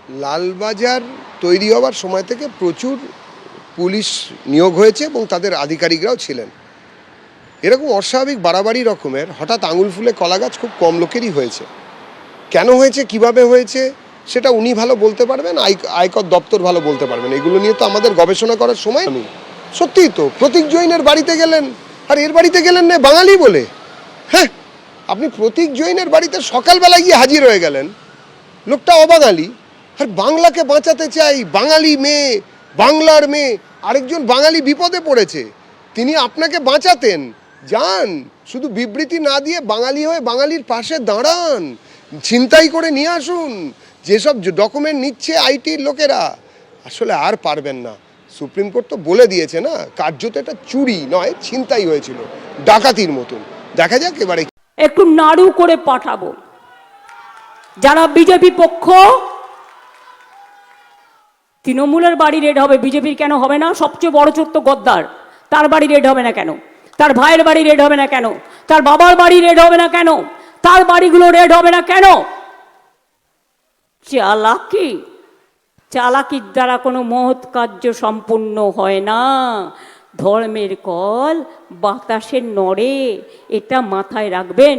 লালবাজার তৈরি হওয়ার সময় থেকে প্রচুর পুলিশ নিয়োগ হয়েছে এবং তাদের আধিকারিকরাও ছিলেন। এরকম অস্বাভাবিক বাড়াবাড়ি রকমের হঠাৎ আঙুল ফুলে কলা গাছ খুব কম লোকেরই হয়েছে। কেন হয়েছে, কিভাবে হয়েছে, সেটা উনি ভালো বলতে পারবেন, আয়কর দপ্তর ভালো বলতে পারবেন। এগুলো নিয়ে তো আমাদের গবেষণা করার সময় নেই। সত্যিই তো প্রতীক জৈনের বাড়িতে গেলেন আর এর বাড়িতে গেলেন না বাঙালি বলে। হ্যাঁ, আপনি প্রতীক জৈনের বাড়িতে সকালবেলা গিয়ে হাজির হয়ে গেলেন, লোকটা অবাঙালি, আর বাংলাকে বাঁচাতে চাই, বাঙালি মেয়ে, বাংলার মেয়ে, আরেকজন বাঙালি বিপদে পড়েছে, তিনি আপনাকে বাঁচাতেন। যান, শুধু বিবৃতি না দিয়ে বাঙালি হয়ে বাঙালির পাশে দাঁড়ান, ছিনতাই করে নিয়ে আসুন। যেসব ডকুমেন্ট নিচ্ছে আইটির লোকেরা, আসলে আর পারবেন না। সুপ্রিম কোর্ট তো বলে দিয়েছে না, কার্যত এটা চুরি নয়, ছিনতাই হয়েছিল, ডাকাতির মতন। দেখা যাক এবারে একটু নাড়ু করে পাঠাবো। যারা বিজেপি পক্ষ, তৃণমূলের বাড়ি রেড হবে, বিজেপির কেন হবে না? সবচেয়ে বড় চোর তো গদ্দার, তার বাড়ি রেড হবে না কেন? তার ভাইয়ের বাড়ি রেড হবে না কেন? তার বাবার বাড়ি রেড হবে না কেন? তার বাড়িগুলো রেড হবে না কেন? চালাকি, চালাকির দ্বারা কোনো মহৎ কার্য সম্পূর্ণ হয় না। ধর্মের কল বাতাসে নড়ে, এটা মাথায় রাখবেন।